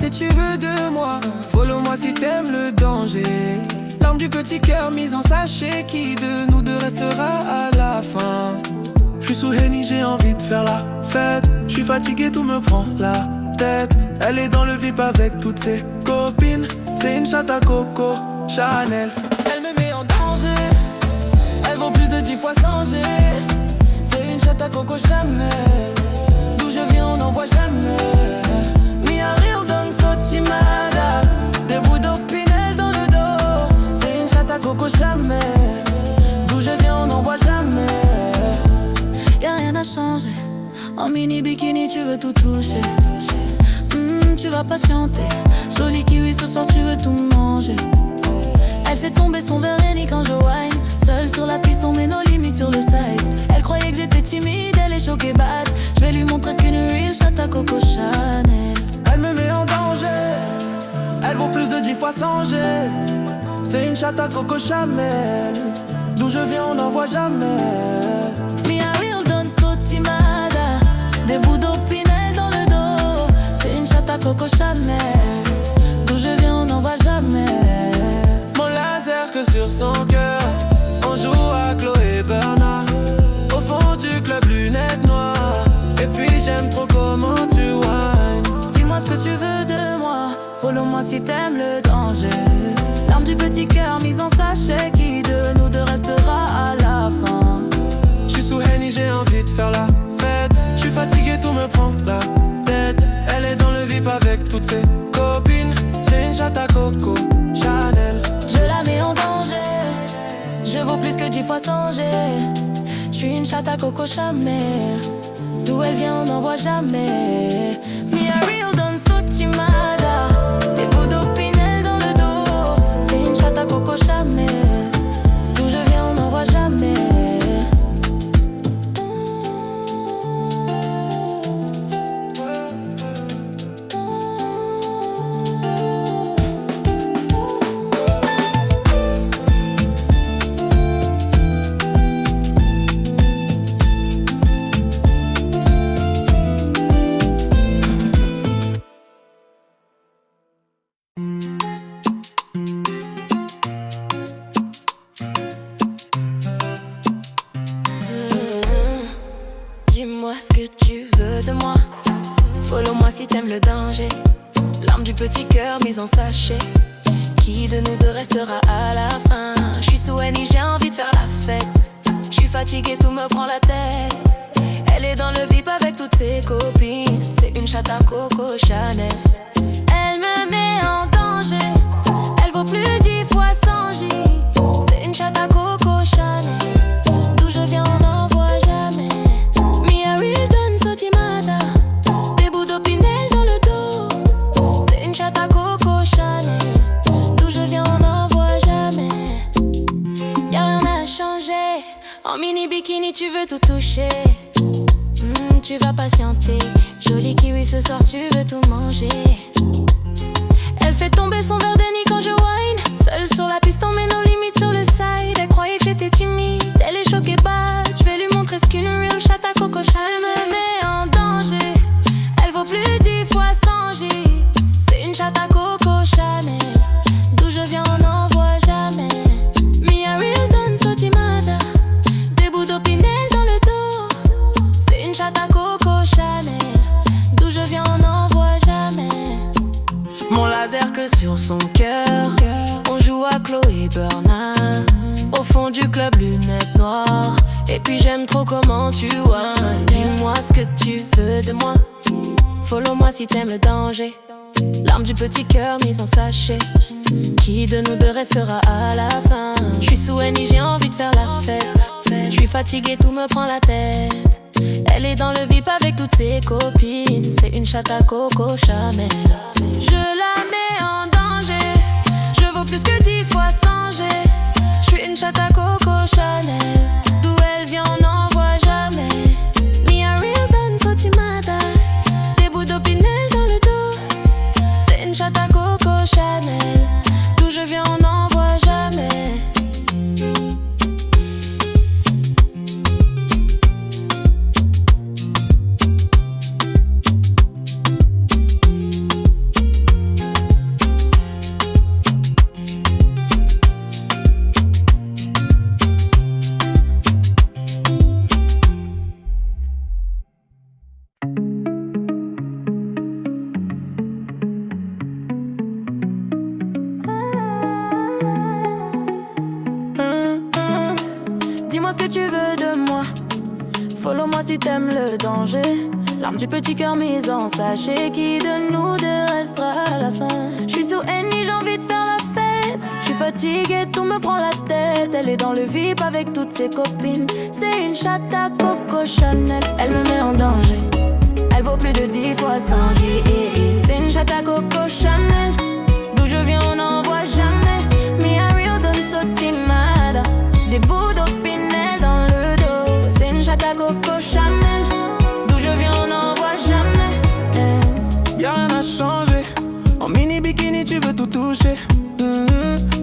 bikini tu veux de moi. Follow-moi si t'aimes le danger. L'arme du petit cœur mise en sachet. Qui de nous deux restera à la fin? J'suis sous Henny, j'ai envie de faire la fête. J'suis fatigué, tout me prend la tête. Elle est dans le VIP avec toutes ses copines. C'est une chatte à Coco Chanel. Elle me met en danger. Elle vaut plus de 10 fois sans G. C'est une chatte à Coco Chanel. D'où je viens on n'en voit jamais. Me a real don sotimada. Des bouts d'opinel dans le dos. C'est une chatte à Coco Chanel. D'où je viens on n'en voit jamais. Y'a rien à changer. En mini bikini tu veux tout toucher. Tu vas patienter. Joli kiwi ce soir tu veux tout manger. Elle fait tomber son verre Henny quand je whine. Seule sur la piste on met nos limites sur le side. Elle croyait que j'étais timide, elle est choquée bad. Je vais lui montrer ce qu'une real chatte à Coco Chanel. Elle me met en danger. Elle vaut plus de 10 fois sans G. C'est une chatte à Coco Chanel. D'où je viens on n'en voit jamais. Me a real don sotimada. Des bouts d'opinel dans le dos. C'est une chatte à Coco Chanel. D'où je viens on n'en voit jamais. Mon laser que sur son cœur. On joue à Chloé Bernard. Au fond du club lunettes noires. Et puis j'aime trop comment tu whines. Dis-moi ce que tu veux de moi. Follow-moi si t'aimes le danger. L'arme du petit cœur mise en sachet. Qui de nous deux restera à la fin? J'suis sous Henny, j'ai envie de faire la fête. J'suis fatigué, tout me prend la tête. Elle est dans le VIP avec toutes ses copines. C'est une chatte à Coco Chanel. Je la mets en danger. Je vaux plus que 10 fois sans G. J'suis une chatte à Coco Chanel. D'où elle vient on n'en voit jamais. Me a real don sotimada. Des bouts d'opinel dans le dos. C'est une chatte à Coco Chanel. D'où je viens on n'en voit jamais. Dis-moi ce que tu veux de moi. Follow-moi si t'aimes le danger. L'arme du petit cœur mise en sachet. Qui de nous deux restera à la fin? J'suis sous Henny, j'ai envie de faire la fête. J'suis fatigué, tout me prend la tête. Elle est dans le VIP avec toutes ses copines. C'est une chatte à Coco Chanel. Elle me met en danger. Elle vaut plus 10 fois sans J. C'est une chatte à Coco Chanel. D'où je viens on n'en voit jamais. Me a real don sotimada. Des bouts d'opinel dans le dos. C'est une chatte à Coco Chanel. D'où je viens on n'en voit jamais. Y'a rien à changer. En mini bikini tu veux tout toucher. Tu vas patienter. Joli kiwi ce soir tu veux tout manger. Elle fait tomber son verre Henny quand je whine. Seule sur la piste on met nos limites sur le side. Elle croyait que j'étais timide, elle est choquée bad. Je vais lui montrer ce qu'une real chatte à Coco Chanel. Elle me met en danger. Elle vaut plus 10 fois sans J. C'est une chatte à Coco Chanel. D'où je viens on n'en voit jamais. Me a real don sotimada. Des bouts d'opinel dans le dos. C'est une chatte à Coco Chanel. D'où je viens on n'en voit jamais. Mon laser que sur son cœur. On joue à Chloé Bernard. Au fond du club lunettes noires. Et puis j'aime trop comment tu whines. Dis-moi ce que tu veux de moi. Follow-moi si t'aimes le danger. L'arme du petit cœur mise en sachet. Qui de nous deux restera à la fin? J'suis sous Henny, j'ai envie de faire la fête. J'suis fatigué, tout me prend la tête. Elle est dans le VIP avec toutes ses copines. C'est une chatte à Coco Chanel. Je la mets en danger. Je vaux plus que 10 fois sans G. J'suis une chatte à Coco Chanel. D'où elle vient on n'en voit jamais. Me a real don sotimada. Des bouts d'opinel dans le dos. C'est une chatte à Coco Chanel. D'où je viens on n'en voit jamais. Dis-moi ce que tu veux de moi. Follow-moi si t'aimes le danger. L'arme du petit cœur mise en sachet. Qui de nous deux restera à la fin? J'suis sous Henny, j'ai envie de faire la fête. J'suis fatiguée, tout me prend la tête. Elle est dans le VIP avec toutes ses copines. C'est une chatte à Coco Chanel. Elle me met en danger. Elle vaut plus de 10 fois 100 G. C'est une chatte à Coco Chanel. D'où je viens on n'en voit jamais. Me a real done so timada. Des bouts d'opinel dans le dos. C'est une chatte à Coco Chanel. D'où je viens on n'en voit jamais. Y'a rien à changer. En mini bikini tu veux tout toucher.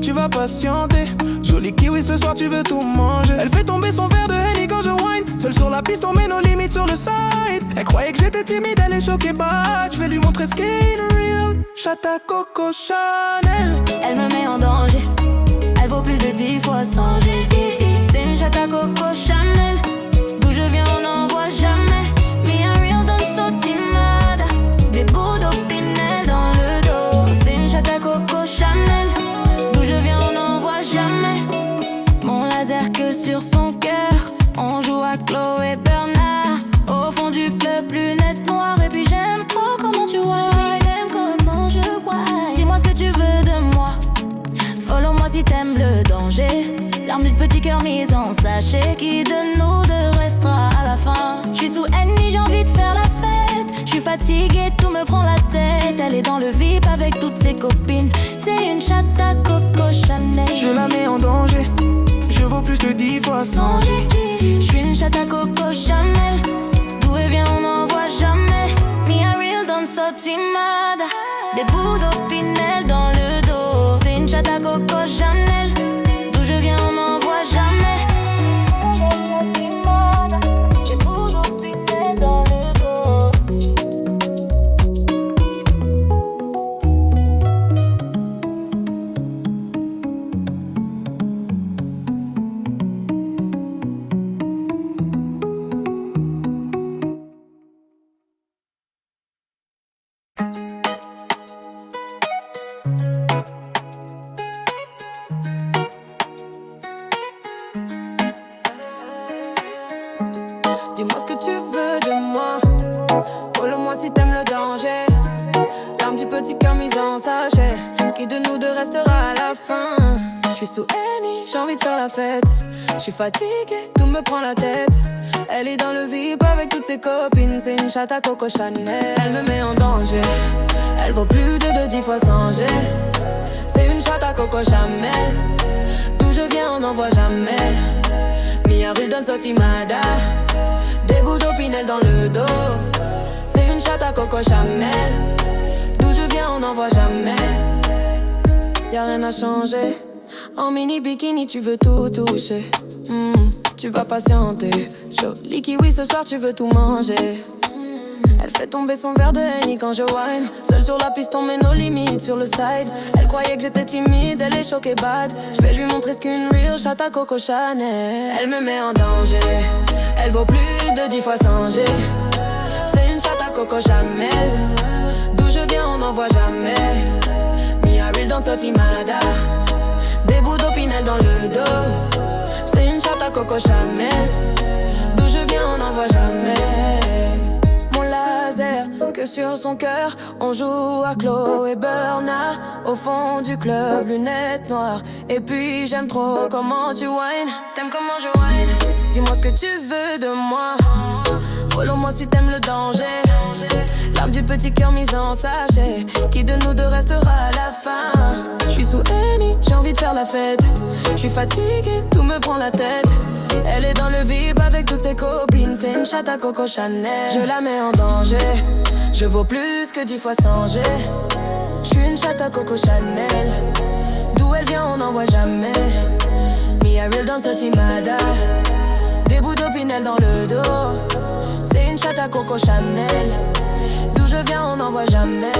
Tu vas patienter. Joli kiwi ce soir tu veux tout manger. Elle fait tomber son verre de Henny quand je whine. Seule sur la piste on met nos limites sur le side. Elle croyait que j'étais timide, elle est choquée bad. Je vais lui montrer ce qu'est une real chatte à Coco Chanel. Elle me met en danger. Elle vaut plus de 10 fois 100 G. C'est une chatte à Coco Chanel. D'où je viens on n'en voit jamais. Me a real done so timada. Des bouts d'opinel dans le dos. C'est une chatte à Coco Chanel. D'où je viens on n'en voit jamais. Mon laser que sur son cœur. On joue à Chloé Bernard. Au fond du club, lunettes noires. Et puis j'aime trop comment tu whine. Comment je whine. Dis-moi ce que tu veux de moi. Follow-moi si t'aimes le danger. L'arme du petit cœur mise en sachet. Qui de nous deux restera à la fin? J'suis sous Henny, j'ai envie de faire la fête. J'suis fatiguée, tout me prend la tête. Elle est dans le VIP avec toutes ses copines. C'est une chatte à Coco Chanel. Je la mets en danger. Je vaux plus de 10 fois 100 G. J'suis une chatte à Coco Chanel. D'où elle vient on n'en voit jamais. Me a real done so timada. Des bouts d'opinel dans le dos. C'est une chatte à Coco Chanel. D'où je viens on n'en voit jamais. Des bouts d'opinel dans le dos. Dis-moi ce que tu veux de moi. Follow-moi si t'aimes le danger. L'arme du petit cœur mise en sachet. Qui de nous deux restera à la fin? J'suis sous Henny, j'ai envie de faire la fête. J'suis fatiguée, tout me prend la tête. Elle est dans le VIP avec toutes ses copines. C'est une chatte à Coco Chanel. Elle me met en danger. Elle vaut plus de 10 fois 100 G. C'est une chatte à Coco Chanel. D'où je viens on n'en voit jamais. Mia Rule donne so timada. Des bouts d'opinel dans le dos. C'est une chatte à Coco Chanel. D'où je viens on n'en voit jamais. Y'a rien à changer. En mini bikini tu veux tout toucher. Tu vas patienter. Joli kiwi ce soir tu veux tout manger. Elle fait tomber son verre de Henny quand je whine. Seule sur la piste on met nos limites sur le side. Elle croyait que j'étais timide, elle est choquée bad. Je vais lui montrer ce qu'une real chatte à Coco Chanel. Elle me met en danger. Elle vaut plus de 10 fois 100 G. C'est une chatte à Coco Chanel. D'où je viens on n'en voit jamais. Me a real dans so timada. Des bouts d'opinel dans le dos. C'est une chatte à Coco Chanel. D'où je viens on n'en voit jamais. Mon laser que sur son cœur. On joue à Chloé Bernard. Au fond du club, lunettes noires. Et puis j'aime trop comment tu whine. T'aimes comment je whine? Dis-moi ce que tu veux de moi. Follow-moi si t'aimes le danger. L'arme du petit cœur mise en sachet. Qui de nous deux restera à la fin? J'suis sous Henny, j'ai envie de faire la fête. J'suis fatiguée, tout me prend la tête. Elle est dans le VIP avec toutes ses copines. C'est une chatte à Coco Chanel. Je la mets en danger. Je vaux plus que 10 fois 100 G. J'suis une chatte à Coco Chanel. D'où elle vient on n'en voit jamais. Me a real dans ce timada. Des bouts d'opinel dans le dos. C'est une chatte à Coco Chanel. D'où je viens on n'en voit jamais.